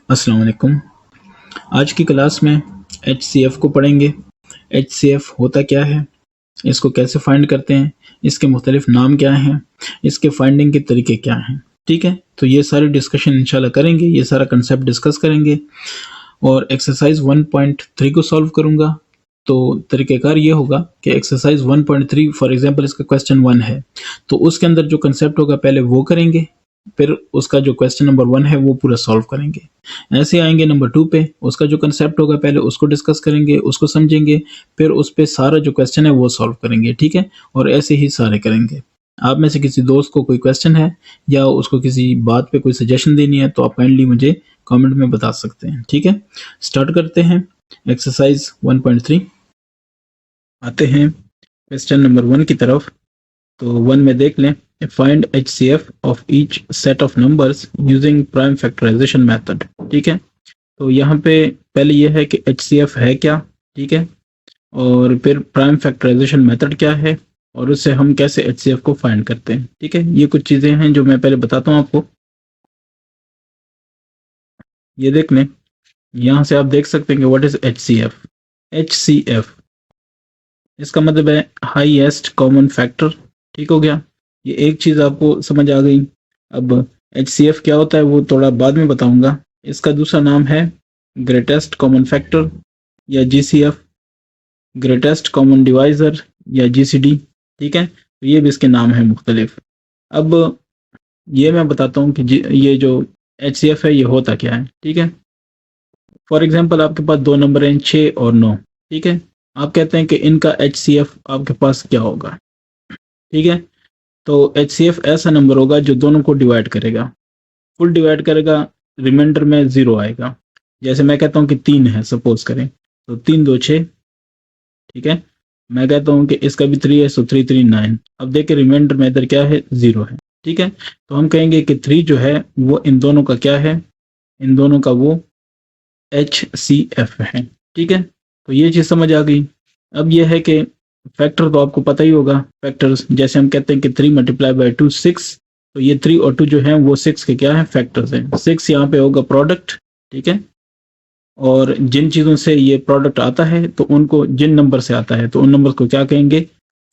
अस्सलाम वालेकुम। आज की क्लास में HCF को पढ़ेंगे। HCF होता क्या है, इसको कैसे फाइंड करते हैं, इसके मुख्तलिफ नाम क्या हैं, इसके फाइंडिंग के तरीके क्या हैं। ठीक है, तो ये सारी डिस्कशन इंशाल्लाह करेंगे, ये सारा कंसेप्ट डिस्कस करेंगे और एक्सरसाइज 1.3 को सॉल्व करूंगा। तो तरीक़ेकार ये होगा कि एक्सरसाइज 1.3 फॉर एग्जांपल इसका क्वेश्चन 1 है, तो उसके अंदर जो कंसेप्ट होगा पहले वो करेंगे, फिर उसका जो क्वेश्चन नंबर 1 है वो पूरा सॉल्व करेंगे। ऐसे आएंगे नंबर 2 पे, उसका जो कंसेप्ट होगा पहले उसको डिस्कस करेंगे, उसको समझेंगे, फिर उस पे सारा जो क्वेश्चन है वो सॉल्व करेंगे। ठीक है, और ऐसे ही सारे करेंगे। आप में से किसी दोस्त को कोई क्वेश्चन है या उसको किसी बात पे कोई सजेशन देनी है तो आप काइंडली मुझे कमेंट में बता सकते हैं। ठीक है, स्टार्ट करते हैं एक्सरसाइज 1.3। आते हैं क्वेश्चन नंबर 1 की तरफ। तो 1 में देख लें, find HCF of each set of numbers using prime factorisation method. ठीक है, तो यहाँ पे पहले ये है कि HCF है क्या, ठीक है, और फिर प्राइम फैक्टराइजेशन मेथड क्या है और उससे हम कैसे HCF को फाइंड करते हैं। ठीक है, ये कुछ चीज़ें हैं जो मैं पहले बताता हूँ आपको। ये देख लें, यहाँ से आप देख सकते हैं कि व्हाट इज HCF। HCF इसका मतलब है हाईएस्ट कॉमन फैक्टर। ठीक हो गया, ये एक चीज़ आपको समझ आ गई। अब HCF क्या होता है वो थोड़ा बाद में बताऊंगा। इसका दूसरा नाम है ग्रेटेस्ट कॉमन फैक्टर या GCF, ग्रेटेस्ट कॉमन डिवाइज़र या GCD। ठीक है, तो ये भी इसके नाम हैं मुख्तलिफ। अब ये मैं बताता हूँ कि ये जो HCF है ये होता क्या है। ठीक है, फॉर एग्जांपल आपके पास दो नंबर हैं 6 और 9। ठीक है, आप कहते हैं कि इनका HCF आपके पास क्या होगा। ठीक है, तो HCF ऐसा नंबर होगा जो दोनों को डिवाइड करेगा, फुल डिवाइड करेगा, रिमाइंडर में 0 आएगा। जैसे मैं कहता हूँ कि 3 है, सपोज करें, तो 3 2 6। ठीक है, मैं कहता हूँ कि इसका भी 3 है, सो 3 3 9। अब देखिए रिमाइंडर में इधर क्या है, 0 है। ठीक है, तो हम कहेंगे कि 3 जो है वो इन दोनों का क्या है, इन दोनों का वो HCF है। ठीक है, तो ये चीज़ समझ आ गई। अब ये है कि फैक्टर तो आपको पता ही होगा, फैक्टर्स जैसे हम कहते हैं कि 3 मल्टीप्लाई बाई 2 6, तो ये 3 और 2 जो है वो 6 के क्या है, फैक्टर्स हैं। 6 यहाँ पे होगा प्रोडक्ट। ठीक है, और जिन चीज़ों से ये प्रोडक्ट आता है तो उनको, जिन नंबर से आता है तो उन नंबर को क्या कहेंगे,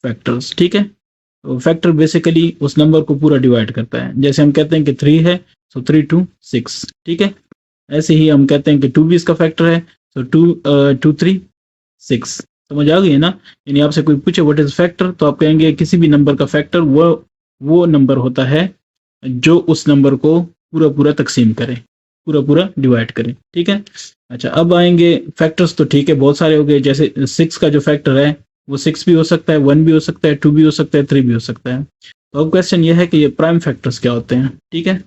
फैक्टर्स। ठीक है, तो फैक्टर बेसिकली उस नंबर को पूरा डिवाइड करता है। जैसे हम कहते हैं कि 3 है, तो 3 2 6। ठीक है, ऐसे ही हम कहते हैं कि 2 भी इसका फैक्टर है, तो 2 3 6। समझ आ गई है ना। यानी आपसे कोई पूछे व्हाट इज फैक्टर, तो आप कहेंगे किसी भी नंबर का फैक्टर वो नंबर होता है जो उस नंबर को पूरा पूरा तकसीम करे, पूरा पूरा डिवाइड करे। ठीक है, अच्छा अब आएंगे फैक्टर्स। तो ठीक है, बहुत सारे हो गए। जैसे 6 का जो फैक्टर है वो 6 भी हो सकता है, 1 भी हो सकता है, 2 भी हो सकता है, 3 भी हो सकता है। तो अब क्वेश्चन ये है कि ये प्राइम फैक्टर्स क्या होते हैं। ठीक है,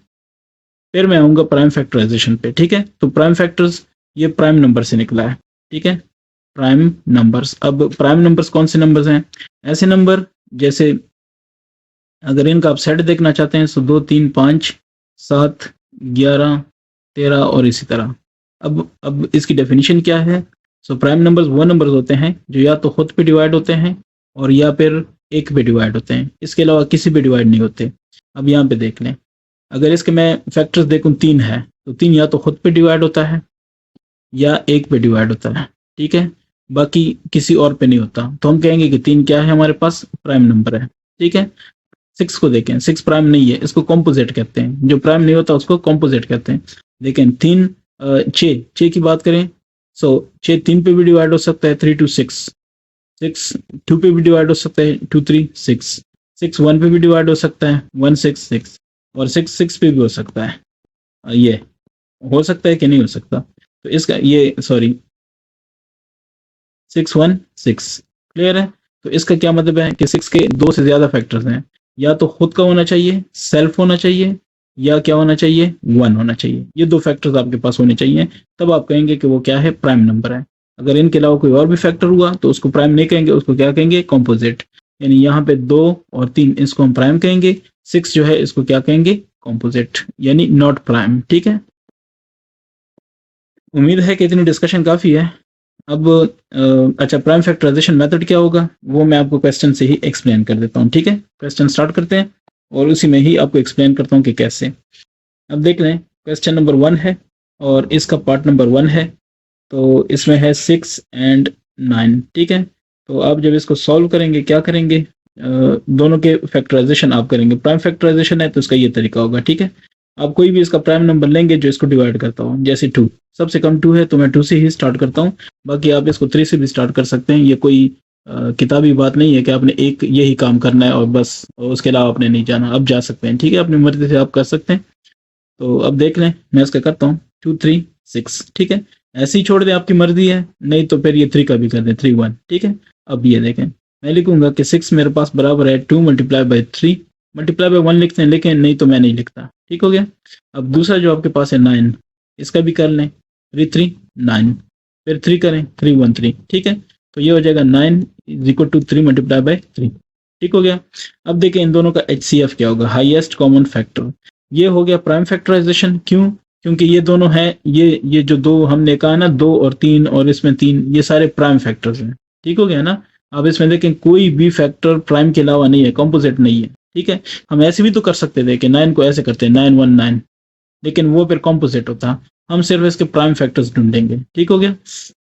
फिर मैं आऊँगा प्राइम फैक्टराइजेशन पे। ठीक है, तो प्राइम फैक्टर्स ये प्राइम नंबर से निकला है। ठीक है, प्राइम नंबर्स। अब प्राइम नंबर्स कौन से नंबर्स हैं, ऐसे नंबर जैसे अगर इनका आप सेट देखना चाहते हैं तो 2 3 5 7 11 13 और इसी तरह। अब इसकी डेफिनेशन क्या है। सो प्राइम नंबर्स वो नंबर्स होते हैं जो या तो खुद पे डिवाइड होते हैं और या फिर एक पे डिवाइड होते हैं, इसके अलावा किसी पे डिवाइड नहीं होते। अब यहाँ पे देख लें, अगर इसके मैं फैक्टर्स देखूं, 3 है तो 3 या तो खुद पे डिवाइड होता है या एक पे डिवाइड होता है। ठीक है, बाकी किसी और पे नहीं होता। तो हम कहेंगे कि 3 क्या है, हमारे पास प्राइम नंबर है। ठीक है, 6 को देखें, 6 प्राइम नहीं है, इसको कॉम्पोजिट कहते हैं। जो प्राइम नहीं होता उसको कॉम्पोजिट कहते हैं। देखें 3 6 की बात करें, सो 6 3 पे भी डिवाइड हो सकता है, 3 2 6। 6 2 पे भी डिवाइड हो सकता है, 2 3 6। 6 1 पे भी डिवाइड हो सकता है, 1 6 6। और 6 6 पे भी हो सकता है। ये हो सकता है कि नहीं हो सकता, तो इसका ये सॉरी 6 1 6 क्लियर है। तो इसका क्या मतलब है कि 6 के 2 से ज्यादा फैक्टर्स हैं, या तो खुद का होना चाहिए, सेल्फ होना चाहिए, या क्या होना चाहिए, 1 होना चाहिए। ये 2 फैक्टर्स आपके पास होने चाहिए, तब आप कहेंगे कि वो क्या है, प्राइम नंबर है। अगर इनके अलावा कोई और भी फैक्टर हुआ तो उसको प्राइम नहीं कहेंगे, उसको क्या कहेंगे, कॉम्पोजिट। यानी यहाँ पे 2 और 3 इसको हम प्राइम कहेंगे, 6 जो है इसको क्या कहेंगे, कॉम्पोजिट, यानी नॉट प्राइम। ठीक है, उम्मीद है कि इतनी डिस्कशन काफ़ी है। अब अच्छा, प्राइम फैक्टराइजेशन मेथड क्या होगा वो मैं आपको क्वेश्चन से ही एक्सप्लेन कर देता हूँ। ठीक है, क्वेश्चन स्टार्ट करते हैं और उसी में ही आपको एक्सप्लेन करता हूँ कि कैसे। अब देख लें, क्वेश्चन नंबर 1 है और इसका पार्ट नंबर 1 है, तो इसमें है 6 एंड 9, ठीक है। तो आप जब इसको सॉल्व करेंगे क्या करेंगे, दोनों के फैक्टराइजेशन आप करेंगे। प्राइम फैक्टराइजेशन है तो इसका ये तरीका होगा, ठीक है। आप कोई भी इसका प्राइम नंबर लेंगे जो इसको डिवाइड करता हो, जैसे 2, सबसे कम 2 है तो मैं 2 से ही स्टार्ट करता हूँ। बाकी आप इसको 3 से भी स्टार्ट कर सकते हैं। ये कोई किताबी बात नहीं है कि आपने एक यही काम करना है और बस, और उसके अलावा आपने नहीं जाना। अब जा सकते हैं, ठीक है, अपनी मर्जी से आप कर सकते हैं। तो अब देख लें, मैं इसका करता हूँ 2 3 6, ठीक है। ऐसे ही छोड़ दें, आपकी मर्जी है, नहीं तो फिर ये 3 का भी कर दें, 3 1, ठीक है। अब ये देखें, मैं लिखूंगा कि 6 मेरे पास बराबर है 2 मल्टीप्लाई बाई 3, मल्टीप्लाई बाई 1 लिखते हैं, लेकिन नहीं तो मैं नहीं लिखता, ठीक हो गया। अब दूसरा जो आपके पास है 9, इसका भी कर लें, 3 3 9, फिर 3 करें, 3 1 3, ठीक है। तो ये हो जाएगा 9 is equal to 3 multiply by 3, ठीक हो गया। अब देखें इन दोनों का HCF क्या होगा, हाईएस्ट कॉमन फैक्टर। ये हो गया प्राइम फैक्टराइजेशन, क्यों? क्योंकि ये दोनों हैं, ये जो दो हमने कहा ना, 2 और 3 और इसमें 3, ये सारे प्राइम फैक्टर्स हैं, ठीक हो गया ना। अब इसमें देखें कोई भी फैक्टर प्राइम के अलावा नहीं है, कॉम्पोजिट नहीं है, ठीक है। हम ऐसे भी तो कर सकते थे कि 9 को ऐसे करते हैं 9 1 9, लेकिन वो फिर कॉम्पोजिट होता। हम सिर्फ इसके प्राइम फैक्टर्स ढूंढेंगे, ठीक हो गया।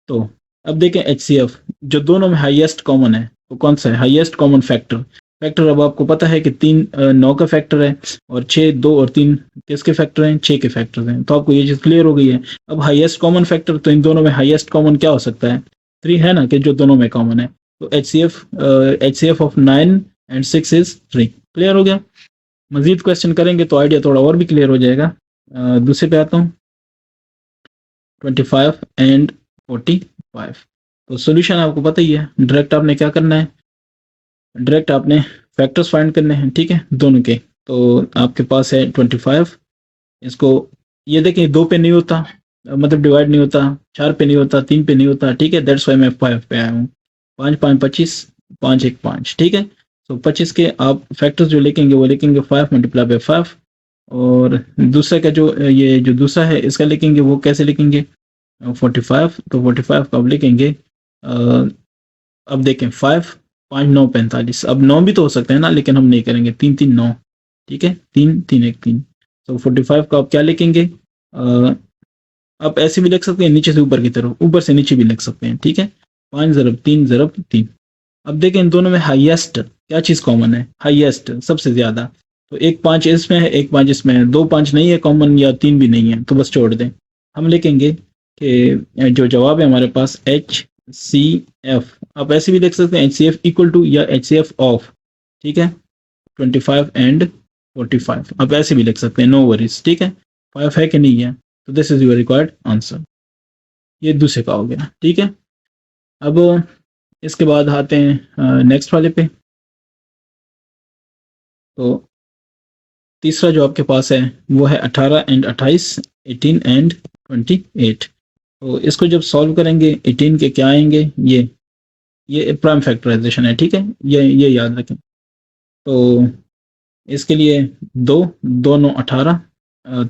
तो अब देखें HCF, जो दोनों में हाईएस्ट कॉमन है वो कौन सा है, हाईएस्ट कॉमन फैक्टर। फैक्टर अब आपको पता है कि 3 9 का फैक्टर है, और 6 2 और 3 किसके फैक्टर हैं, 6 के फैक्टर हैं। तो आपको ये चीज़ क्लियर हो गई है। अब हाईएस्ट कॉमन फैक्टर, तो इन दोनों में हाईएस्ट कॉमन क्या हो सकता है, 3 है ना, कि जो दोनों में कॉमन है। तो HCF of 9 and 6 is 3। Clear हो गया। मजीद क्वेश्चन करेंगे तो आइडिया थोड़ा और भी क्लियर हो जाएगा। दूसरे पे आता हूँ, 25 एंड 45। तो सोल्यूशन आपको पता ही है, डायरेक्ट आपने क्या करना है, डायरेक्ट आपने फैक्टर्स फाइंड करने हैं, ठीक है, दोनों के। तो आपके पास है 25, इसको ये देखें 2 पे नहीं होता, मतलब डिवाइड नहीं होता, 4 पे नहीं होता, 3 पे नहीं होता, ठीक है, दैट्स वाई मैं 5 पे आया हूँ। 5 5 25, 5 1 5, ठीक है। तो 25 के आप फैक्टर्स जो लिखेंगे वो लिखेंगे 5 मल्टीप्लाई बाई 5, और दूसरे का जो ये जो दूसरा है इसका लिखेंगे, वो कैसे लिखेंगे, 45। तो 45 का अब लिखेंगे, अब देखें 5 5 9 45, अब 9 भी तो हो सकते हैं ना, लेकिन हम नहीं करेंगे, 3 3 9, ठीक है, 3 3 1 3। तो 45 का आप क्या लिखेंगे, आप ऐसे भी लिख सकते हैं नीचे से ऊपर की तरफ, ऊपर से नीचे भी लिख सकते हैं, ठीक है। 5 ज़रब 3 ज़रब 3। अब देखें इन दोनों में हाईएस्ट क्या चीज़ कॉमन है, हाईएस्ट सबसे ज़्यादा। तो एक 5 इसमें है, एक 5 इसमें है, 2 5 नहीं है कॉमन, या 3 भी नहीं है, तो बस छोड़ दें। हम लिखेंगे कि जो जवाब है हमारे पास HCF, आप ऐसे भी लिख सकते हैं HCF इक्वल टू या HCF ऑफ, ठीक है, 25 एंड 45, आप ऐसे भी लिख सकते हैं, नो वरीज, ठीक है। 5 है कि नहीं है, तो this is your required answer. ये दूसरे का हो गया, ठीक है। अब इसके बाद आते हैं नेक्स्ट वाले पे। तो तीसरा जो आपके पास है वो है 18 एंड 28, 18 एंड 28। तो इसको जब सॉल्व करेंगे 18 के क्या आएंगे, ये प्राइम फैक्टराइजेशन है, ठीक है, ये याद रखें। तो इसके लिए 2 2 9 18,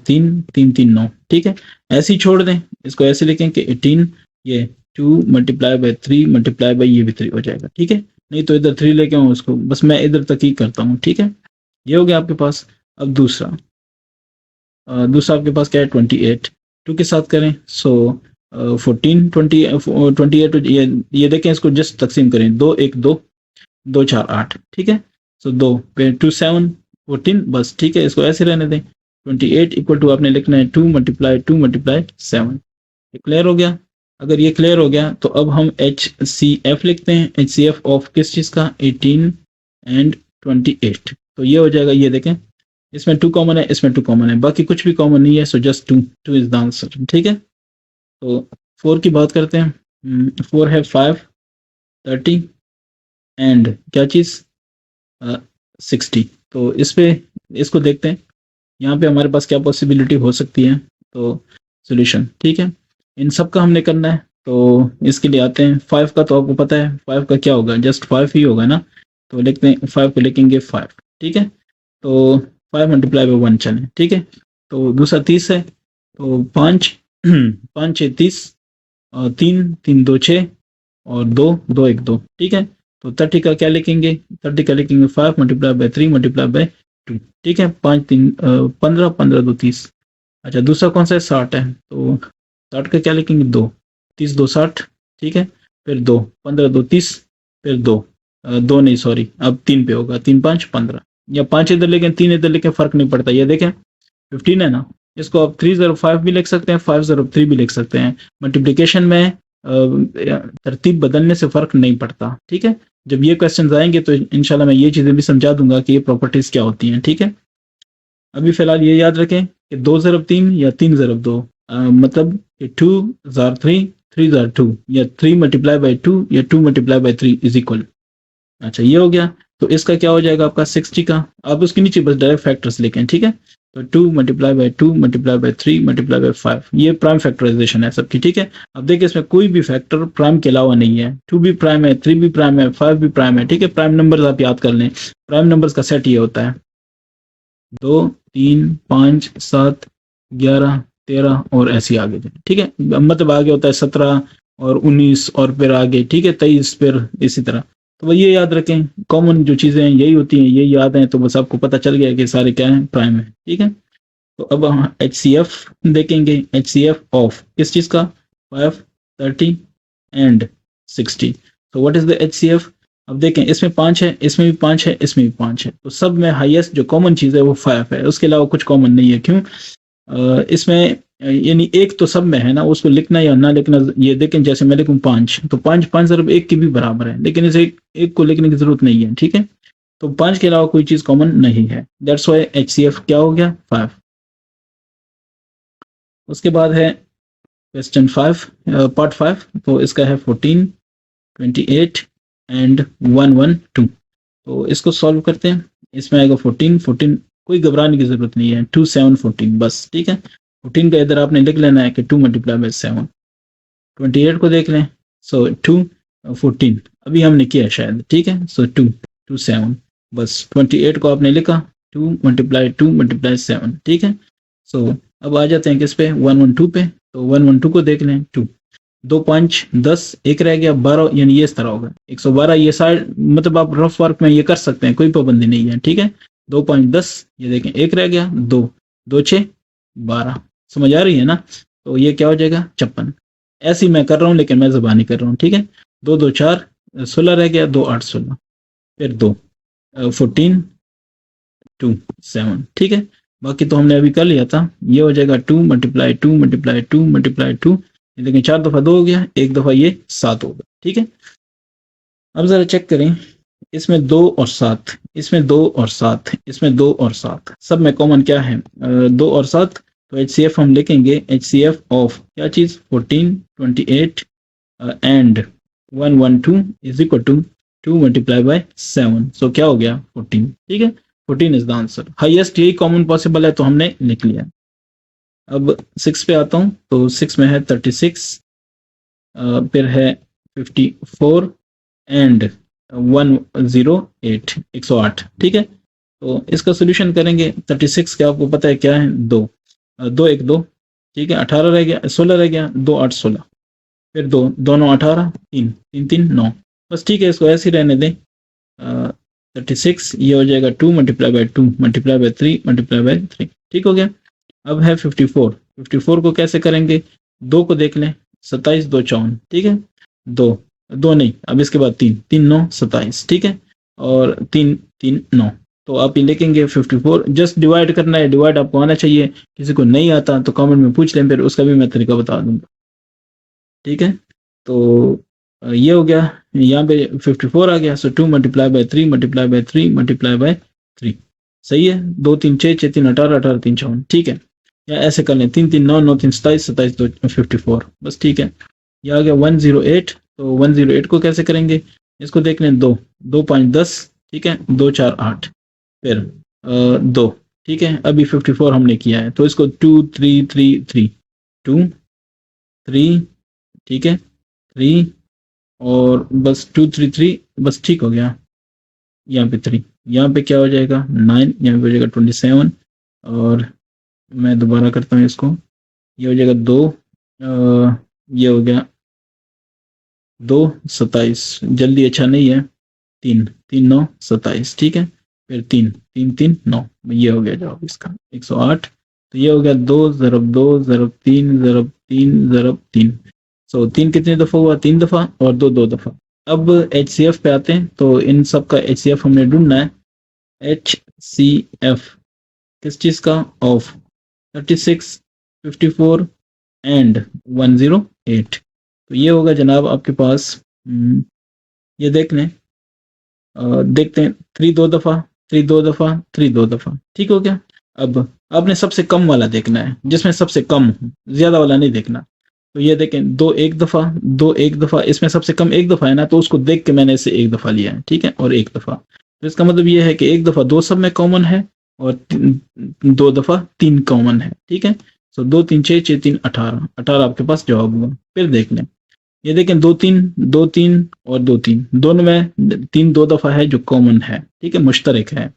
3 3 3 9, ठीक है। ऐसे ही छोड़ दें, इसको ऐसे लिखें कि 18 ये 2 मल्टीप्लाई बाई 3 मल्टीप्लाई बाई ये भी 3 हो जाएगा, ठीक है। नहीं तो इधर 3 लेके आऊँ उसको, बस मैं इधर तक ही करता हूँ, ठीक है। ये हो गया आपके पास। अब दूसरा आपके पास क्या है, 28, 2 के साथ करें, सो 14 28, ये देखें, इसको जस्ट तकसीम करें, 2 1 2 2 4 8, ठीक है। सो 2 पे 2 7 14, बस ठीक है, इसको ऐसे रहने दें। 28 इक्वल टू आपने लिखना है 2 मल्टीप्लाई 7। ये क्लियर हो गया। अगर ये क्लियर हो गया तो अब हम HCF लिखते हैं। HCF ऑफ किस चीज़ का, 18 एंड 28। तो ये हो जाएगा, ये देखें, इसमें 2 कॉमन है, इसमें 2 कॉमन है, बाकी कुछ भी कॉमन नहीं है, so just 2 is the answer, ठीक है। तो 4 की बात करते हैं। 4 है 5 30 एंड क्या चीज़, 60। तो इस पे इसको देखते हैं, यहाँ पे हमारे पास क्या पॉसिबिलिटी हो सकती है। तो सॉल्यूशन, ठीक है, इन सब का हमने करना है। तो इसके लिए आते हैं, 5 का तो आपको पता है, 5 का क्या होगा, जस्ट 5 ही होगा ना। तो लिखते हैं 5 को लिखेंगे 5, ठीक है। तो 5 मल्टीप्लाई बाई 1 चलें, ठीक है। तो दूसरा 30 है, तो 5 5 6 30, और 3 3 2 6, और 2 2 1 2, ठीक है। तो 30 का क्या लिखेंगे, 30 का लिखेंगे 5 मल्टीप्लाई बाई 3 मल्टीप्लाई बाई 2, ठीक है। 5 3 15 15 2 30, अच्छा दूसरा कौन सा है, 60 है, तो 60 का क्या लिखेंगे, 2, 30 2 60, ठीक है, फिर 2, 15 2 30, फिर 2, 2 नहीं सॉरी, अब 3 पे होगा, 3 5 15, या 5 इधर लेके 3 इधर लेके फर्क नहीं पड़ता, ये देखें 15 है ना, इसको आप 305 भी लिख सकते हैं, 503 भी लिख सकते हैं। मल्टीप्लिकेशन में तरतीब बदलने से फर्क नहीं पड़ता, ठीक है। जब ये क्वेश्चन आएंगे तो इंशाल्लाह मैं ये चीजें भी समझा दूंगा कि ये प्रॉपर्टीज क्या होती हैं, ठीक है। अभी फिलहाल ये याद रखें कि 2 ज़रब 3 या 3 ज़रब 2, मतलब कि 2 ज़ार 3, 3 ज़ार 2, या 3 मल्टीप्लाई बाई 2 या 2 मल्टीप्लाई बाई 3 इज इक्वल। अच्छा ये हो गया, तो इसका क्या हो जाएगा आपका 60 का, आप उसके नीचे बस डायरेक्ट फैक्टर्स लिखें, ठीक है। तो 2 multiply by 2 multiply by 3 multiply by 5, ये प्राइम फैक्टराइजेशन है सबकी, ठीक है। अब देखिए इसमें कोई भी फैक्टर प्राइम के अलावा नहीं है, 2 भी प्राइम है, 3 भी प्राइम है, 5 भी प्राइम है, ठीक है। प्राइम नंबर्स आप याद कर लें, प्राइम नंबर्स का सेट ये होता है 2 3 5 7 11 13 और ऐसे आगे, ठीक है। मतलब आगे होता है 17 और 19 और फिर आगे, ठीक है, 23, फिर इसी तरह। तो वो ये याद रखें, कॉमन जो चीज़ें हैं यही होती हैं, यही याद हैं, तो बस आपको पता चल गया कि सारे क्या हैं, प्राइम है, ठीक है। तो अब हम एच सी एफ देखेंगे, एच सी एफ ऑफ किस चीज़ का, 5 30 एंड 60। तो what is the H C F, अब देखें इसमें 5 है, इसमें भी 5 है, इसमें भी 5 है, तो सब में हाईएस्ट जो कॉमन चीज़ है वो 5 है, उसके अलावा कुछ कॉमन नहीं है। क्यों, इसमें यानी एक तो सब में है ना, उसको लिखना या ना लिखना, ये देखें जैसे मैं लिखूं 5, तो 5 5 ज़रब 1 के भी बराबर है, लेकिन इसे एक को लिखने की जरूरत नहीं है, ठीक है। तो 5 के अलावा कोई चीज़ कॉमन नहीं है, that's why H C F क्या हो गया, 5। उसके बाद है क्वेश्चन 5, पार्ट 5, तो इसका है 14 28 एंड 112। तो इसको सॉल्व करते हैं, इसमें आएगा 14 14, कोई घबराने की जरूरत नहीं है, 2 7 14 बस, ठीक है। 14 का इधर आपने लिख लेना है कि 2 मल्टीप्लाई बाई 7। 28 को देख लें, सो 2 14 अभी हमने किया है शायद, ठीक है। सो 2 2 7 बस, 28 को आपने लिखा 2 मल्टीप्लाई 2 मल्टीप्लाई 7, ठीक है। सो अब आ जाते हैं किस पे, 112 पे। तो 112 को देख लें, 2 2 5 10, एक रह गया 12, यानी ये इस तरह होगा 112, ये साइड मतलब आप रफ वर्क में ये कर सकते हैं, कोई पाबंदी नहीं है, ठीक है। 2 5 10, ये देखें एक रह गया 2 2 6 12, समझ आ रही है ना। तो ये क्या हो जाएगा 56, ऐसे ही मैं कर रहा हूँ लेकिन मैं ज़बानी कर रहा हूँ, ठीक है। 2 2 4 16 रह गया, 2 8 16, फिर 2 14 2 7, ठीक है। बाकी तो हमने अभी कर लिया था, ये हो जाएगा 2 मल्टीप्लाई 2 मल्टीप्लाई 2 मल्टीप्लाई 2, लेकिन 4 दफ़ा 2 हो गया, एक दफ़ा ये 7 होगा, ठीक है। अब ज़रा चेक करें, इसमें 2 और 7, इसमें 2 और 7, इसमें 2 और 7, सब में कॉमन क्या है, 2 और 7। तो एच सी एफ हम लिखेंगे, एच सी एफ ऑफ क्या चीज़, 14 28 and 112 is equal to 2 multiply by 7। So क्या हो गया 14, ठीक है। 14 इज द आंसर, हाईएस्ट यही कॉमन पॉसिबल है, तो हमने लिख लिया। अब 6 पे आता हूँ, तो 6 में है 36, फिर है 54 एंड 108 108, ठीक है। तो इसका सोल्यूशन करेंगे, 36 का आपको पता है क्या है, 2 2 1 2, ठीक है। 18 रह गया, 16 रह गया, 2 8 16, फिर 2 दोनों 18, 3 3 3 9, बस ठीक है, इसको ऐसे ही रहने दें। 36 ये हो जाएगा 2 multiply by 2 multiply by 3 multiply by 3, ठीक हो गया। अब है 54, 54 को कैसे करेंगे, 2 को देख लें, 27 2 54, ठीक है। 2 2 नहीं, अब इसके बाद 3 3 9 27, ठीक है, और 3 3 9। तो आप ये लिखेंगे 54, जस्ट डिवाइड करना है, डिवाइड आपको आना चाहिए, किसी को नहीं आता तो कमेंट में पूछ लें, फिर उसका भी मैं तरीका बता दूंगा, ठीक है। तो ये हो गया, यहाँ पे 54 आ गया, सो 2 multiply by 3 multiply by 3 multiply by 3, सही है। 2 3 6 6 3 18 18 3 54, ठीक है। या ऐसे कर लें, 3 3 9 9 3 27 27 2 54, बस ठीक है। यह आ गया 108, तो 108 को कैसे करेंगे, इसको देख लें, 2 2 5 10, ठीक है, 2 4 8, फिर 2, ठीक है। अभी 54 हमने किया है, तो इसको 2 3 3 3 2 3, ठीक है, 3 और बस 2 3 3, बस ठीक हो गया। यहाँ पे 3, यहाँ पे क्या हो जाएगा 9, यहाँ पे हो जाएगा 27, और मैं दोबारा करता हूँ इसको, ये हो जाएगा 2, ये हो गया 2 27, जल्दी अच्छा नहीं है, 3 3 9 27, ठीक है, फिर 3 3 3 9, ये हो गया जवाब इसका 108। तो ये हो गया 2 ज़रब 2 ज़रब 3 ज़रब 3 ज़रब 3। सो 3 कितनी दफ़ा हुआ? 3 दफ़ा, और 2 2 दफ़ा। अब HCF पे आते हैं, तो इन सब का HCF हमने ढूंढना है। HCF किस चीज़ का? Of 36, 54 and 108। तो ये होगा जनाब आपके पास। ये देख लें, देखते हैं 3 2 दफ़ा, 3 2 दफ़ा, 3 2 दफ़ा, ठीक हो गया। अब आपने सबसे कम वाला देखना है, जिसमें सबसे कम हो, ज़्यादा वाला नहीं देखना। तो ये देखें 2 1 दफ़ा, 2 1 दफ़ा, इसमें सबसे कम 1 दफ़ा है ना, तो उसको देख के मैंने इसे 1 दफ़ा लिया है, ठीक है, और 1 दफ़ा। तो इसका मतलब ये है कि 1 दफ़ा 2 सब में कॉमन है, और 2 दफ़ा 3 कॉमन है, ठीक है। सो 2 3 6 6 3 18, 18 आपके पास जवाब हुआ। फिर देख लें, ये देखें 2 3 2 3 और 2 3, दोनों में 3 2 दफ़ा है जो कॉमन है, ठीक है, मुश्तरक है।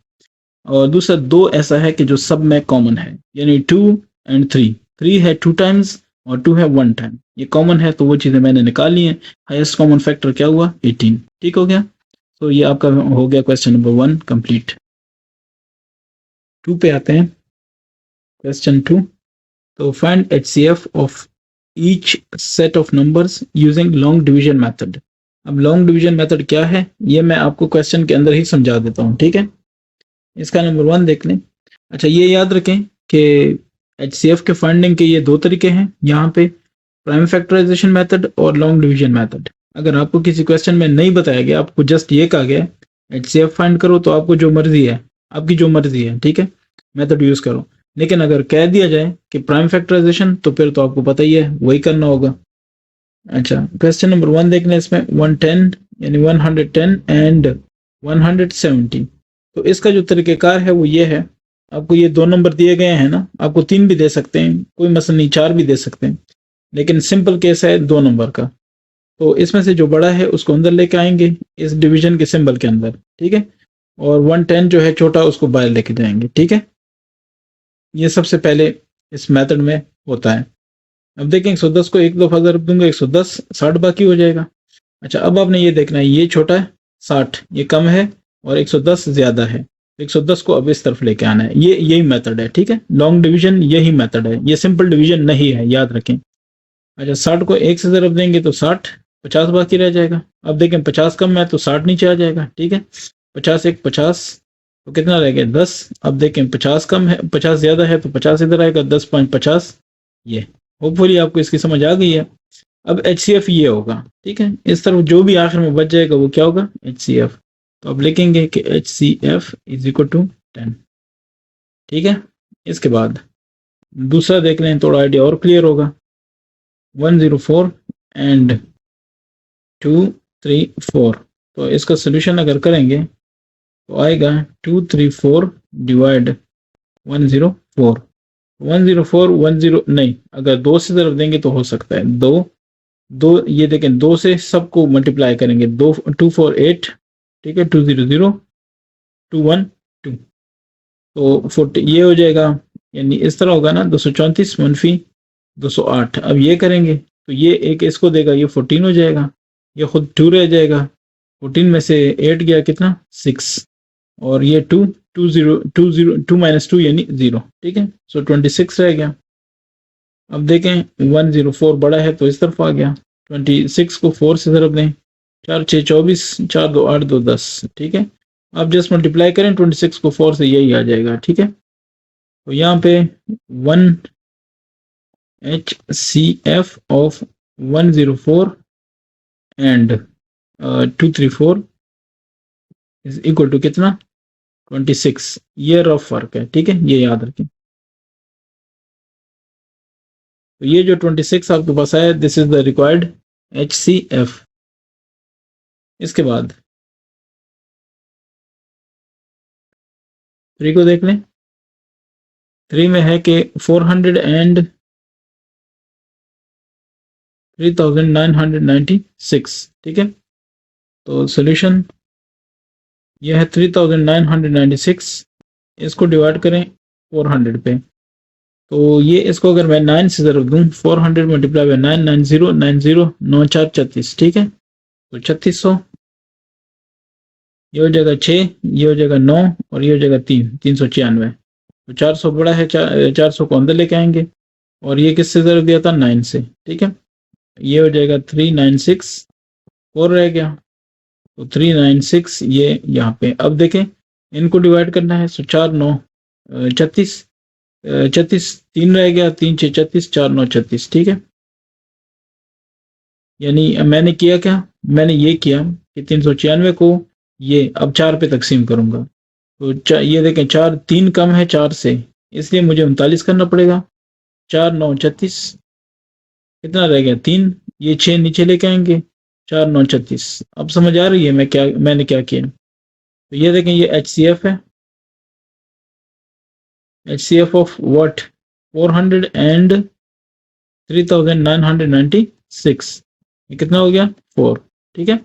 और दूसरा 2 ऐसा है कि जो सब में कॉमन है, यानी 2 एंड 3, 3 है 2 टाइम्स और 2 है 1 टाइम, ये कॉमन है, तो वो चीज़ें मैंने निकाल ली हैं। हाईएस्ट कॉमन फैक्टर क्या हुआ? 18, ठीक हो गया। तो ये आपका हो गया क्वेश्चन नंबर 1 कंप्लीट। 2 पे आते हैं, क्वेश्चन 2। तो find HCF of each set of numbers using long division method. अब लॉन्ग डिवीजन मेथड क्या है, ये मैं आपको क्वेश्चन के अंदर ही समझा देता हूँ, ठीक है। इसका नंबर 1 देख लें। अच्छा, ये याद रखें कि HCF के फाइंडिंग के ये 2 तरीके हैं यहाँ पे, प्राइम फैक्टराइजेशन मेथड और लॉन्ग डिवीजन मेथड। अगर आपको किसी क्वेश्चन में नहीं बताया गया, आपको जस्ट ये कहा गया HCF फाइंड करो, तो आपको जो मर्जी है, आपकी जो मर्जी है, ठीक है, मेथड यूज करो। लेकिन अगर कह दिया जाए कि प्राइम फैक्टराइजेशन, तो फिर तो आपको पता ही है, वही करना होगा। अच्छा, क्वेश्चन नंबर 1 देखना है, इसमें 110 यानी 110 एंड 170। तो इसका जो तरीक़ेकार है वो ये है, आपको ये 2 नंबर दिए गए हैं ना, आपको 3 भी दे सकते हैं, कोई मसला नहीं, 4 भी दे सकते हैं, लेकिन सिंपल केस है 2 नंबर का। तो इसमें से जो बड़ा है उसको अंदर लेके आएंगे इस डिवीजन के सिंबल के अंदर, ठीक है, और 110 जो है छोटा, उसको बाहर लेके जाएंगे, ठीक है। ये सबसे पहले इस मेथड में होता है। अब देखें 110 को 1 दफ़ा ज़रब दूंगा 110, 60 बाकी हो जाएगा। अच्छा, अब आपने ये देखना है, ये छोटा है 60, ये कम है, और 110 ज़्यादा है, 110 को अब इस तरफ लेके आना है। ये यही मेथड है, ठीक है, लॉन्ग डिवीजन यही मेथड है, ये सिंपल डिवीजन नहीं है, याद रखें। अच्छा, 60 को 1 से ज़रब देंगे तो 60, 50 बाकी रह जाएगा। अब देखें 50 कम है तो 60 नीचे आ जाएगा, ठीक है, 50 1 50, तो कितना रह गया 10। अब देखें 50 कम है, 50 ज़्यादा है, तो 50 इधर आएगा, 10 5 50। ये होपफुली आपको इसकी समझ आ गई है। अब HCF ये होगा, ठीक है, इस तरफ जो भी आखिर में बच जाएगा वो क्या होगा? HCF। तो अब लिखेंगे कि HCF इज इक्वल टू 10, ठीक है। इसके बाद दूसरा देख लें, थोड़ा आइडिया और क्लियर होगा। 104 एंड 234, तो इसका सोल्यूशन अगर करेंगे तो आएगा 234 डिवाइड 104, 104 10 नहीं, अगर 2 से ज़रब देंगे तो हो सकता है 2 2, ये देखें 2 से सबको मल्टीप्लाई करेंगे, 2 2 4 8, ठीक है, 2 0 0 2 1 2, तो 40 ये हो जाएगा, यानी इस तरह होगा ना, 234 मनफी 208। अब ये करेंगे तो ये एक इसको देगा, ये 14 हो जाएगा, ये खुद 2 रह जाएगा, 14 में से 8 गया कितना 6, और ये 2 2 0 2 0 2 माइनस 2 यानी 0, ठीक है, सो 26 रह गया। अब देखें 104 बड़ा है तो इस तरफ आ गया, 26 को 4 से ज़रब दें, 4 6 24, 4 2 8 2 10, ठीक है। आप जस्ट मल्टीप्लाई करें 26 को 4 से, यही आ जाएगा, ठीक है। तो यहाँ पे 1 HCF of 104 and 234 is equal to कितना? 26। ये रफ फर्क है, ठीक है, ये याद रखें। तो ये जो 26 आपके पास है, this is the required HCF। इसके बाद 3 को देख लें। 3 में है कि 400 एंड 3996, ठीक है। तो सॉल्यूशन यह है 3996, इसको डिवाइड करें 400 पे, तो ये इसको अगर मैं 9 से ज़रब दूं, 400 मल्टीप्लाई बाय 9, 90 90 9 4 36, ठीक है, तो 3600, ये हो जाएगा 6, ये हो जाएगा 9, और ये हो जाएगा 3, 396। तो 400 बड़ा है, 400 को अंदर लेके आएंगे, और ये किससे ज़रूर दिया था 9 से, ठीक है। ये हो जाएगा 396, 4 रह गया, तो 396 ये यहाँ पे। अब देखें इनको डिवाइड करना है, सो 4 9 36, 36 3 रह गया, 3 6 36, 4 9 36, ठीक है। यानी मैंने किया क्या, मैंने ये किया कि 396 को ये अब 4 पे तकसीम करूंगा, तो ये देखें 4 3 कम है 4 से, इसलिए मुझे 39 करना पड़ेगा। 4 9 36, कितना रह गया 3, ये 6 नीचे लेके आएंगे, 4 9 36। अब समझ आ रही है मैंने क्या किया। तो ये देखें ये HCF है, HCF ऑफ व्हाट 400 एंड 3996, ये कितना हो गया 4, ठीक है।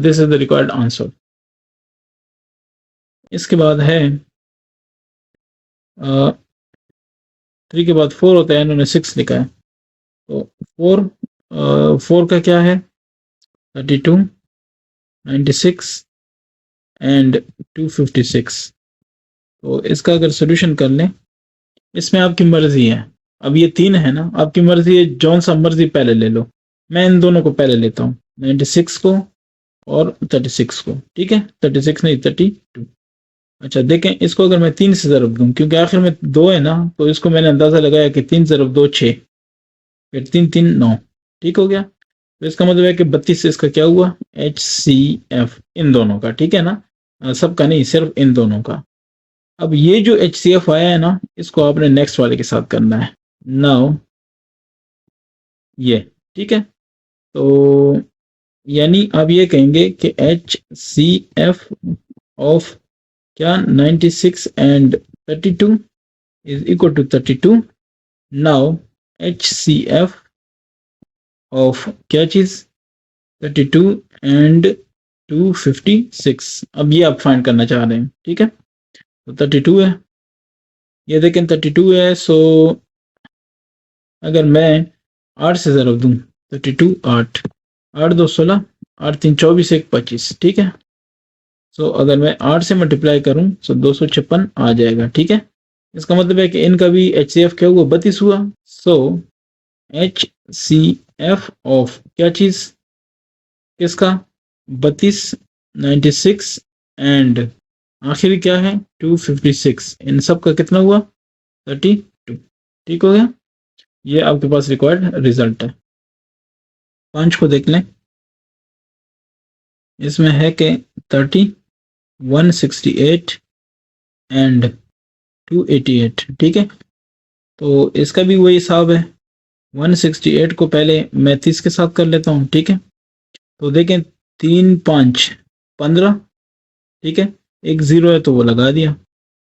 This is the required answer. इसके बाद है 3 के बाद 4 होता है, इन्होंने 6 लिखा है, तो 4 का क्या है 32 96 एंड 256। तो इसका अगर सोल्यूशन कर लें, इसमें आपकी मर्जी है, अब ये 3 है ना, आपकी मर्जी है जौन सा मर्जी पहले ले लो। मैं इन दोनों को पहले लेता हूँ, 96 को और 36 को, ठीक है, 36 नहीं 32। अच्छा देखें इसको अगर मैं 3 से ज़रब दूं, क्योंकि आखिर में 2 है ना, तो इसको मैंने अंदाज़ा लगाया कि 3 ज़रब 2 6, फिर 3 3 9, ठीक हो गया। तो इसका मतलब है कि 32 से इसका क्या हुआ HCF, इन दोनों का, ठीक है ना, सबका नहीं, सिर्फ इन दोनों का। अब ये जो HCF आया है ना, इसको आपने नेक्स्ट वाले के साथ करना है नाउ, ये ठीक है। तो यानी आप ये कहेंगे कि HCF ऑफ क्या 96 and 32 is equal to 32। now HCF of क्या चीज 32 एंड 256, अब ये आप फाइंड करना चाह रहे हैं, ठीक है। तो 32 है, ये देखें 32 है, सो अगर मैं 8 से ज़रब दूं 32 8 8 2 16, 8 3 24, 1 25, ठीक है। सो अगर मैं 8 से मल्टीप्लाई करूं तो 256 आ जाएगा, ठीक है। इसका मतलब है कि इनका भी HCF क्या हुआ 32 हुआ। सो HCF ऑफ क्या चीज किसका 32 96 एंड आखिरी क्या है 256, इन सब का कितना हुआ 32, ठीक हो गया। ये आपके पास रिक्वायर्ड रिजल्ट है। 5 को देख लें, इसमें है कि 30 168 एंड 288, ठीक है। तो इसका भी वही हिसाब है, 168 को पहले मैं 30 के साथ कर लेता हूँ, ठीक है। तो देखें 3 5 15, ठीक है, एक 0 है तो वो लगा दिया,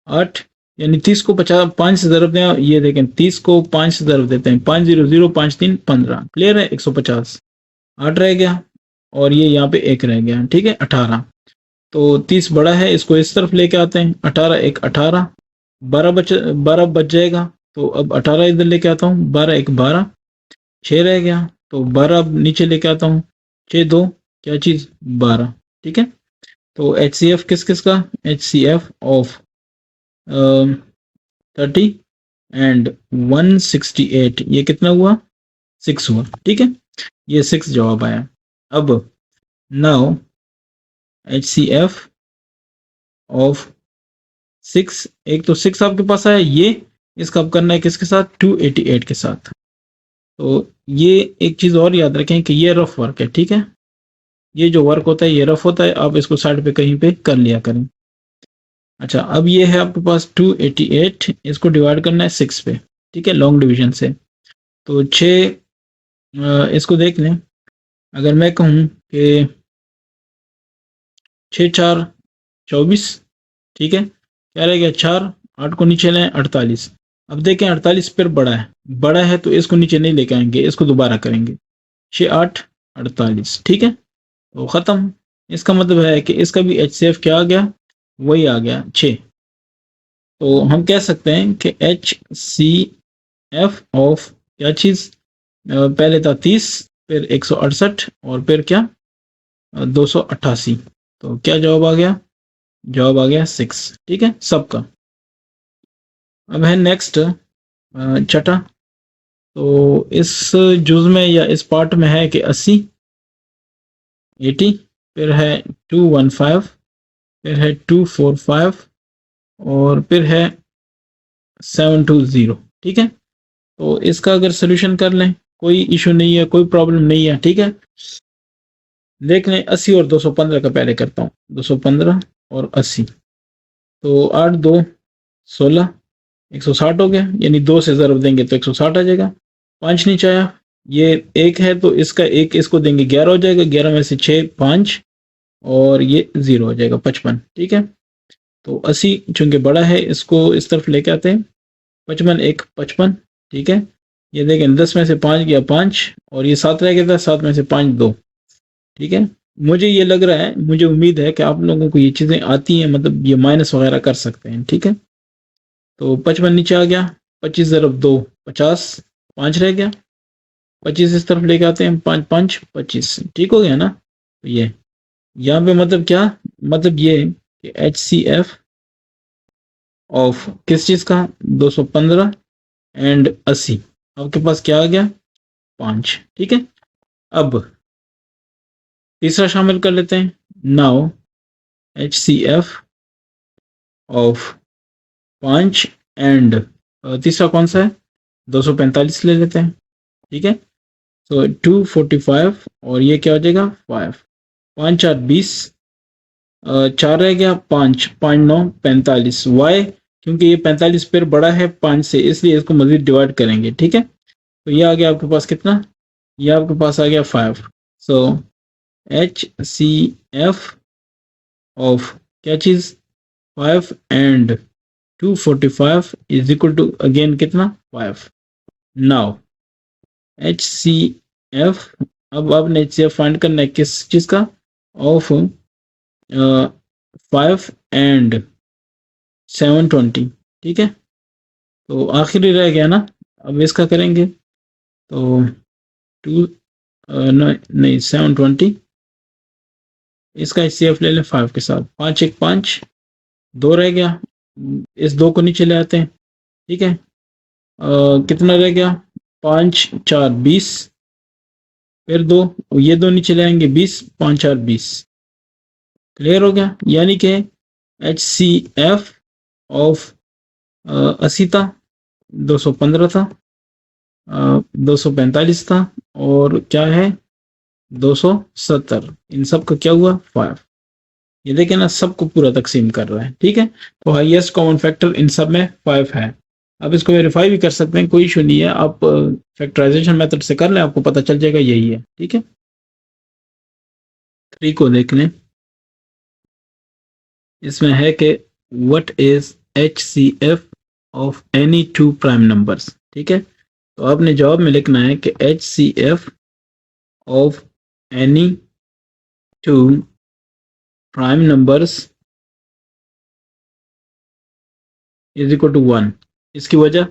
8 यानी 30 को 50 5 से ज़रब दें, ये देखें 30 को 5 से ज़रब देते हैं, 5 0 0 5 3 15, क्लियर है 150, 8 रह गया और ये यहाँ पे 1 रह गया, ठीक है 18। तो 30 बड़ा है, इसको इस तरफ लेके आते हैं, 18 1 18, 12 बच जाएगा, तो अब 18 इधर लेके आता हूँ, 12 1 12, 6 रह गया, तो 12 अब नीचे लेके आता हूँ, 6 2 क्या चीज़ 12, ठीक है। तो HCF किस किस का HCF ऑफ 30 एंड 168, ये कितना हुआ 6 हुआ, ठीक है, ये 6 जवाब आया। अब नाउ HCF ऑफ 6, एक तो 6 आपके पास आया, ये इसका अब करना है किसके साथ 288 के साथ। तो ये एक चीज़ और याद रखें कि ये रफ वर्क है, ठीक है, ये जो वर्क होता है ये रफ होता है, आप इसको साइड पे कहीं पे कर लिया करें। अच्छा अब ये है आपके पास 288, इसको डिवाइड करना है 6 पे, ठीक है, लॉन्ग डिवीजन से। तो 6 इसको देख लें, अगर मैं कहूँ कि 6 4 24, ठीक है, क्या रह गया 4 8 को नीचे लें 48। अब देखें 48 फिर बड़ा है तो इसको नीचे नहीं लेके आएंगे, इसको दोबारा करेंगे, 6 8 48, ठीक है, तो ख़त्म। इसका मतलब है कि इसका भी HCF क्या आ गया, वही आ गया 6। तो हम कह सकते हैं कि HCF ऑफ क्या चीज़ पहले था 30, फिर 168 और फिर क्या 288, तो क्या जवाब आ गया, जवाब आ गया 6, ठीक है सबका। अब है नेक्स्ट छठा। तो इस जुज में या इस पार्ट में है कि 80, 80, फिर है 215, फिर है 245 और फिर है 720। ठीक है, तो इसका अगर सोल्यूशन कर लें, कोई इशू नहीं है, कोई प्रॉब्लम नहीं है। ठीक है, देख लें 80 और 215 का पहले करता हूँ। 215 और 80, तो 8 2 16, 160 हो गया, यानी 2 से ज़रब देंगे तो 160 आ जाएगा। 5 नीचे आया, ये 1 है तो इसका 1 इसको देंगे 11 हो जाएगा। 11 में से 6 5 और ये 0 हो जाएगा 55। ठीक है, तो 80 चूंकि बड़ा है इसको इस तरफ लेके आते हैं। 55 1 55। ठीक है, ये देखें 10 में से 5 गया 5 और ये 7 रह गया था। 7 में से 5 2। ठीक है, मुझे ये लग रहा है, मुझे उम्मीद है कि आप लोगों को ये चीज़ें आती हैं, मतलब ये माइनस वगैरह कर सकते हैं। ठीक है, तो 55 नीचे आ गया। 25 ज़रब 2 50, 5 रह गया। 25 इस तरफ लेके आते हैं। 5 5 25। ठीक हो गया ना। तो ये यहाँ पे मतलब क्या, मतलब ये कि एच सी एफ ऑफ किस चीज़ का, 215 एंड 80, आपके पास क्या आ गया 5। ठीक है, अब तीसरा शामिल कर लेते हैं। Now H C F of 5 and तीसरा कौन सा है, 245 ले लेते हैं। ठीक है, तो 245 और ये क्या हो जाएगा 5। 5 4 20, 4 रह गया 5 5 9 45। वाई, क्योंकि ये 45 फिर बड़ा है 5 से, इसलिए इसको मजीद डिवाइड करेंगे। ठीक है, तो ये आ गया आपके पास कितना, ये आपके पास आ गया 5। So H C F of क्या चीज़ 5 and 245 is equal to again कितना 5। नाउ एच सी एफ, अब आपने एच सी एफ फाइंड करना है किस चीज़ का, ऑफ 5 एंड 720। ठीक है, तो आखिरी रह गया ना, अब इसका करेंगे। तो 2 नहीं 720, इसका एच सी एफ ले लें 5 के साथ। 5 1 5, 2 रह गया, इस 2 को नीचे ले आते हैं। ठीक है, कितना रह गया 5 4 20, फिर 2, ये 2 नीचे ले आएंगे 20, 5 4 20। क्लियर हो गया, यानी कि एच सी एफ ऑफ 80 था, 215 था, 245 था और क्या है 270। इन सब का क्या हुआ 5। ये देखें ना, सबको पूरा तकसीम कर रहा है। ठीक है, तो हाईएस्ट कॉमन फैक्टर इन सब में 5 है। अब इसको वेरीफाई भी कर सकते हैं, कोई इशू नहीं है। आप फैक्टराइजेशन मेथड से कर लें, आपको पता चल जाएगा यही है। ठीक है, 3 को देख लें, इसमें है कि what is H C F of any 2 prime numbers. ठीक है, तो आपने जवाब में लिखना है कि H C F of any 2 prime numbers is equal to 1। इसकी वजह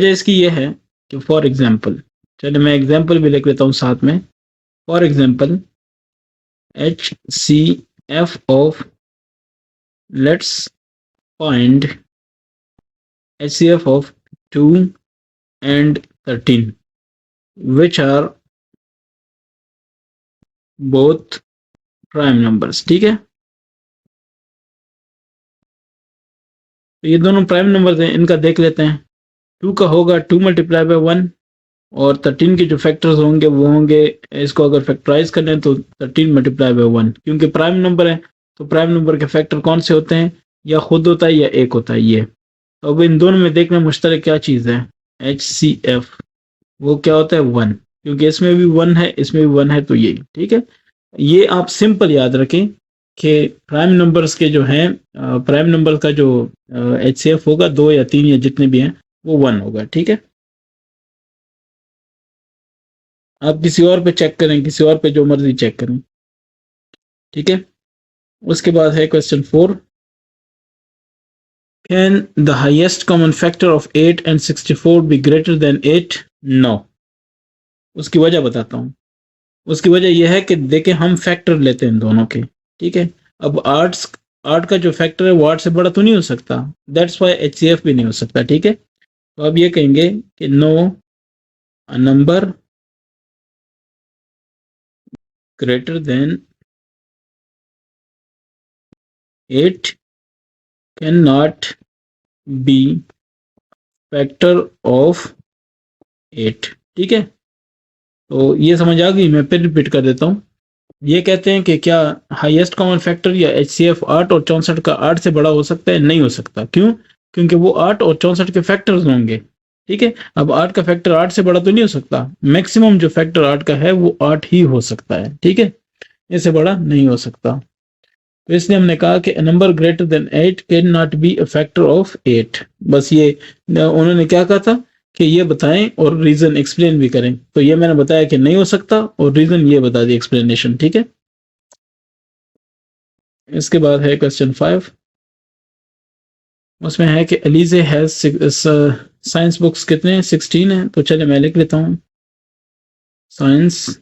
इसकी ये है कि फॉर एग्जाम्पल, चलिए मैं एग्जाम्पल भी लिख लेता हूँ साथ में। For example H C F of, let's find H C F of 2 and 13 which are both prime numbers। ठीक है, तो ये दोनों प्राइम नंबर्स हैं, इनका देख लेते हैं। 2 का होगा 2 मल्टीप्लाई बाय 1 और 13 के जो फैक्टर्स होंगे वो होंगे, इसको अगर फैक्टराइज कर लें तो 13 मल्टीप्लाई बाय 1, क्योंकि प्राइम नंबर है तो प्राइम नंबर के फैक्टर कौन से होते हैं, या खुद होता है या एक होता है ये। तो अब इन दोनों में देखना मुश्तरक क्या चीज़ है, एच सी एफ, वो क्या होता है 1, क्योंकि इसमें भी 1 है इसमें भी 1 है, तो यही। ठीक है, ये आप सिंपल याद रखें कि प्राइम नंबर्स के जो हैं, प्राइम नंबर का जो एच सी एफ होगा 2 या 3 या जितने भी हैं वो 1 होगा। ठीक है, आप किसी और पे चेक करें, किसी और पे जो मर्जी चेक करें। ठीक है, उसके बाद है question 4, can the highest common factor of 8 and 64 be greater than 8? No. उसकी वजह बताता हूँ। उसकी वजह यह है कि देखें हम फैक्टर लेते हैं दोनों के। ठीक है, अब 8 8 का जो फैक्टर है वो 8 से बड़ा तो नहीं हो सकता, दैट्स वाई HCF भी नहीं हो सकता। ठीक है, तो अब ये कहेंगे कि no a number greater than 8 can not be factor of 8। ठीक है, तो ये समझ आ गई। मैं फिर रिपीट कर देता हूँ। ये कहते हैं कि क्या हाईएस्ट कॉमन फैक्टर या HCF 8 और 64 का 8 से बड़ा हो सकता है? नहीं हो सकता। क्यों? क्योंकि वो 8 और 64 के फैक्टर्स होंगे। ठीक है, अब 8 का फैक्टर 8 से बड़ा तो नहीं हो सकता, मैक्सिमम जो फैक्टर 8 का है वो 8 ही हो सकता है। ठीक है, इससे बड़ा नहीं हो सकता। तो इसलिए हमने कहा कि number greater than 8 can not be a factor of 8। बस ये उन्होंने क्या कहा था कि ये बताएं और रीजन एक्सप्लेन भी करें, तो ये मैंने बताया कि नहीं हो सकता और रीजन ये बता दी, एक्सप्लेनेशन। ठीक है, इसके बाद है क्वेश्चन 5। उसमें है कि एलिजे हैज साइंस बुक्स कितने हैं? 16 है। तो चले मैं लिख लेता हूँ साइंस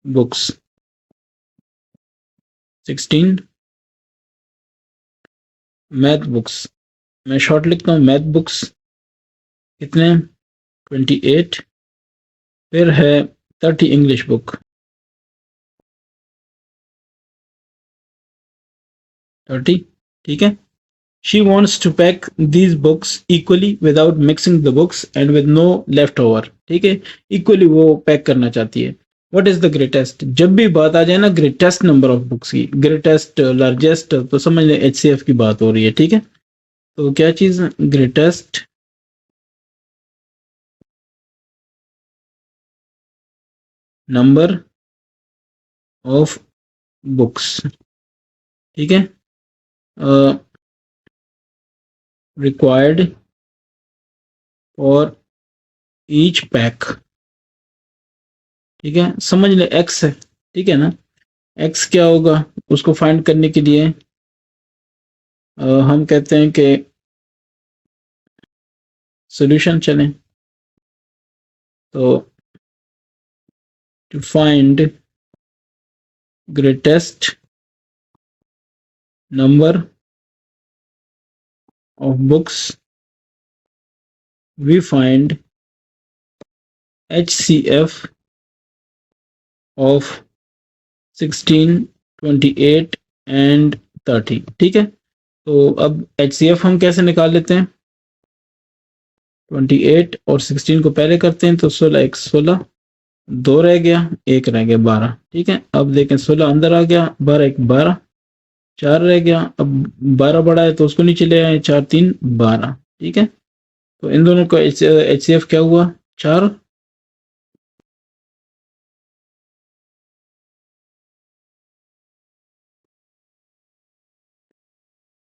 बुक्स 16। मैथ बुक्स, मैं शॉर्ट लिखता हूँ मैथ बुक्स कितने? 28। फिर है 30 इंग्लिश बुक 30। ठीक है, she wants to pack these books equally without mixing the books and with no leftover। ठीक है, इक्वली वो पैक करना चाहती है। What is the greatest? जब भी बात आ जाए ना ग्रेटेस्ट नंबर ऑफ बुक्स की, ग्रेटेस्ट लार्जेस्ट, तो समझ लें HCF की बात हो रही है। ठीक है, तो क्या चीज? Greatest number of books. ठीक है, रिक्वायर्ड फॉर ईच पैक। ठीक है, समझ ले एक्स है। ठीक है ना, एक्स क्या होगा उसको फाइंड करने के लिए हम कहते हैं कि सॉल्यूशन चलें। तो to find greatest number of books we find HCF of 16, 28 and 30। ठीक है, तो अब HCF हम कैसे निकाल लेते हैं? 28 और 16 को पहले करते हैं, तो 16 एक 16, 2 रह गया, 1 रह गया 12। ठीक है, अब देखें 16 अंदर आ गया, 12 एक 12, 4 रह गया। अब 12 बड़ा है तो उसको नीचे ले आए, 4 3 12। ठीक है, तो इन दोनों का HCF क्या हुआ? 4।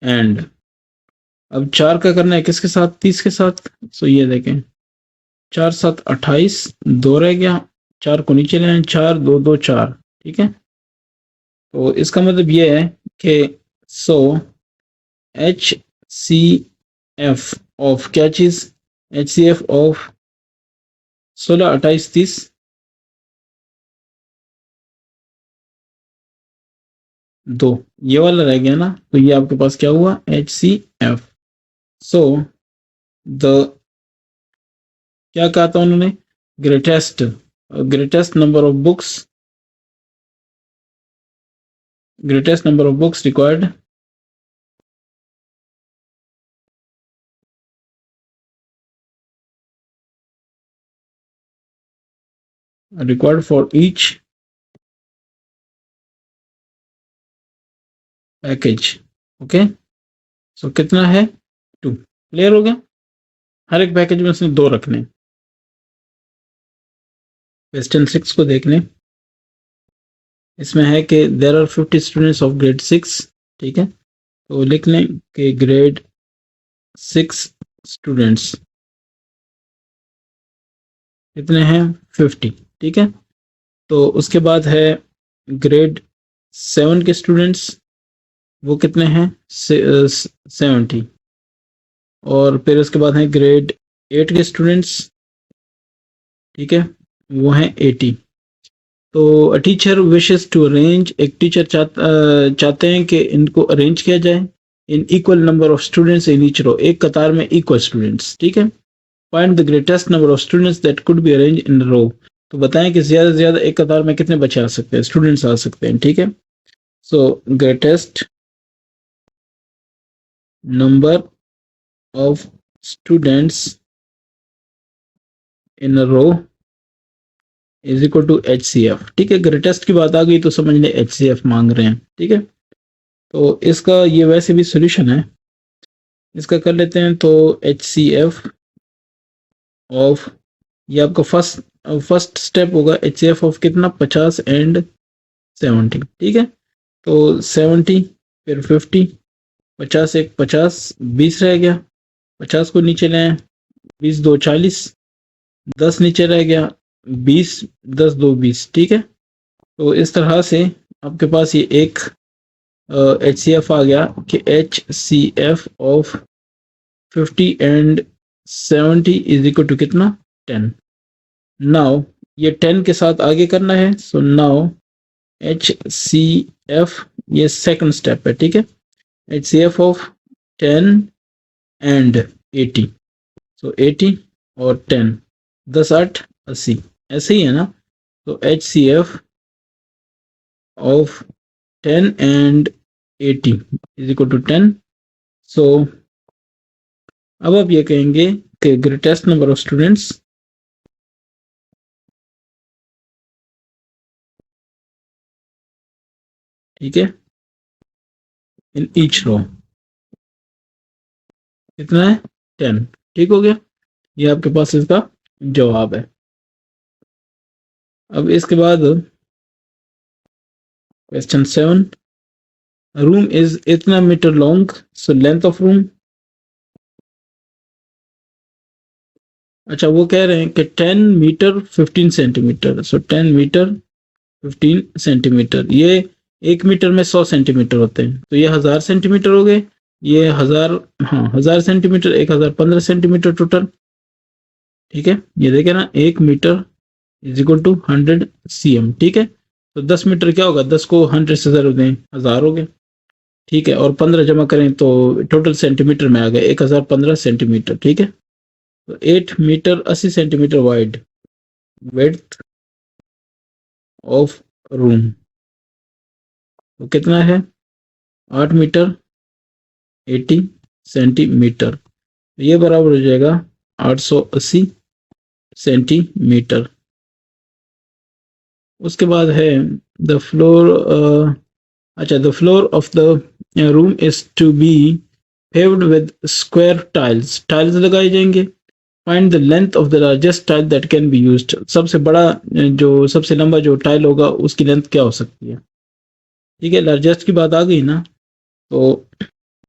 एंड अब 4 का करना है किसके साथ? 30 के साथ। सो ये देखें 4 7 28, 2 रह गया, 4 को नीचे ले आए, 4 2 2 4। ठीक है, तो इसका मतलब ये है कि सो HCF ऑफ क्या चीज? HCF ऑफ 16 28 30, 2 ये वाला रह गया ना, तो ये आपके पास क्या हुआ? HCF। सो द क्या कहा था उन्होंने? Greatest greatest number of books, greatest number of books required for each package। Okay, so कितना है? 2। क्लियर हो गया? हर एक पैकेज में से 2 रखने। क्वेश्चन 6 को देख लें। इसमें है कि there are 50 students of grade 6। ठीक है, तो लिख लें कि ग्रेड 6 स्टूडेंट्स कितने हैं? 50। ठीक है, तो उसके बाद है ग्रेड 7 के स्टूडेंट्स, वो कितने हैं? 70। और फिर उसके बाद है ग्रेड 8 के स्टूडेंट्स। ठीक है, वो हैं 80। तो टीचर विशेस टू अरेंज, एक टीचर चाहते हैं कि इनको अरेंज किया जाए in equal number of students in each row, एक कतार में इक्वल स्टूडेंट्स, ठीक है। Find the greatest number of students that could be arrange in row, तो बताएं कि ज्यादा से ज्यादा एक कतार में कितने बच्चे आ सकते हैं, स्टूडेंट्स आ सकते हैं, ठीक है। So greatest number of students in a row is equal to HCF, ठीक है। ग्रेटेस्ट की बात आ गई तो समझ लें HCF मांग रहे हैं, ठीक है। तो इसका ये वैसे भी सोल्यूशन है, इसका कर लेते हैं। तो HCF ऑफ, ये आपका फर्स्ट स्टेप होगा, HCF ऑफ कितना, 50 एंड 70, ठीक है। तो 70 फिर 50, 50 एक 50, 20 रह गया, 50 को नीचे लाएं, 20 दो 40, 10 नीचे रह गया, 20, 10 दो 20, ठीक है। तो इस तरह से आपके पास ये एक HCF आ गया कि HCF of 50 and 70 is equal to कितना, 10। नाउ ये 10 के साथ आगे करना है, सो नाउ HCF, ये सेकंड स्टेप है, ठीक है। HCF ऑफ 10 एंड 80, सो 80 और 10, 10 8 80, ऐसे ही है ना। तो HCF of 10 and 80 is equal to 10। So अब आप ये कहेंगे कि ग्रेटेस्ट नंबर ऑफ स्टूडेंट्स ठीक है इन ईच रो कितना है, 10, ठीक हो गया। ये आपके पास इसका जवाब है। अब इसके बाद क्वेश्चन 7, रूम इज इतना metre long, so length of room, अच्छा वो कह रहे हैं कि 10 metre 15 centimetre, so 10 metre 15 centimetre, ये 1 मीटर में 100 सेंटीमीटर होते हैं, तो ये 1000 सेंटीमीटर हो गए, ये 1000, हाँ 1000 सेंटीमीटर, 1015 सेंटीमीटर टोटल, ठीक है। ये देखे ना, 1 metre is equal to 100 cm, ठीक है। तो 10 मीटर क्या होगा, 10 को 100 से जरूर दें, 1000 हो गए, ठीक है। और 15 जमा करें तो टोटल सेंटीमीटर में आ गया 1015 सेंटीमीटर, ठीक है। तो 8 metre 80 centimetre wide width of room, तो कितना है, 8 मीटर 80 सेंटीमीटर, ये बराबर हो जाएगा 880 सेंटीमीटर। उसके बाद है द फ्लोर, अच्छा the floor of the room is to be paved with square tiles, tiles लगाए जाएंगे। Find the length of the largest tile that can be used, सबसे बड़ा जो सबसे लंबा जो टाइल होगा उसकी लेंथ क्या हो सकती है, ठीक है। लार्जेस्ट की बात आ गई ना, तो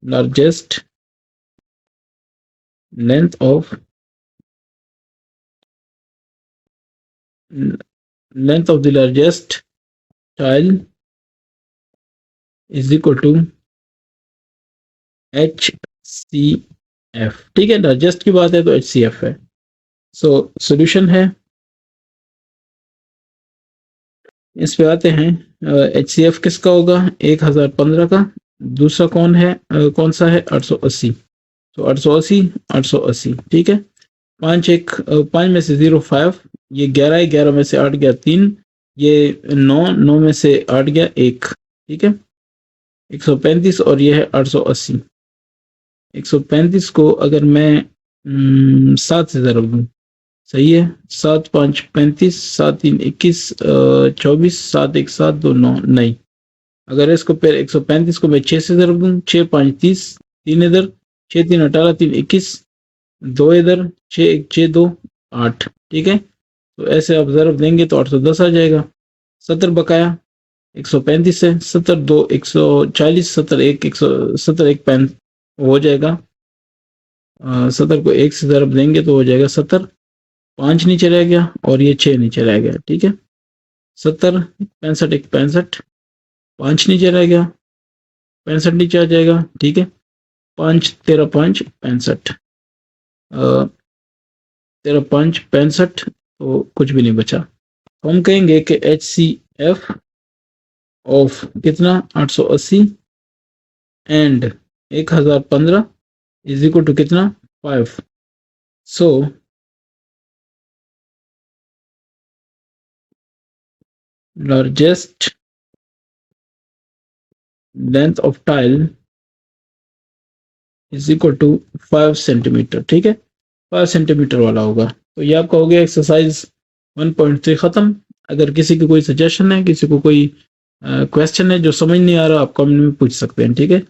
largest length of the largest tile is equal to HCF, ठीक है। लार्जेस्ट की बात है तो HCF है। सो सॉल्यूशन है, इस पे आते हैं। HCF किसका होगा, 1015 का, दूसरा कौन है, कौन सा है, 880, तो 880 880, ठीक है। 5 में से 0 5, ये 11 है, 11 में से 8 गया 3, ये 9, 9 में से 8 गया 1, ठीक है। 135 और ये है 880, 135 को अगर मैं 7 से ज़रब दूँ, सही है, 7 5 35, 7 3 21, 24, 7 1 7 2 9, नहीं, अगर इसको फिर 135 को मैं 6 से ज़रब दूँ, 6 5 30, 3 इधर, 6 3 18, 3 21, 2 इधर, 6 1 6 2 8, ठीक है। तो ऐसे आप ज़रब देंगे तो 810 आ जाएगा। 70 बकाया 135 से, 70 2 140, 70 1 170 1 हो जाएगा। 70 को 1 से ज़रब देंगे तो हो जाएगा 70, 5 नीचे रह गया और ये 6 नीचे रह गया, ठीक है। 70 65 1 65, 5 नीचे रह गया, 65 नीचे आ जाएगा, ठीक है। 5 13 5 65, 13 5 65, तो कुछ भी नहीं बचा, तो हम कहेंगे कि HCF ऑफ कितना 880 एंड 1015 इज इक्वल टू कितना 5। So largest length of tile is equal to 5 centimetre. ठीक है, 5 सेंटीमीटर वाला होगा। तो ये आपका हो गया एक्सरसाइज 1.3 खत्म। अगर किसी की कोई सजेशन है, किसी को कोई क्वेश्चन है जो समझ नहीं आ रहा, आप कमेंट में पूछ सकते हैं। ठीक है।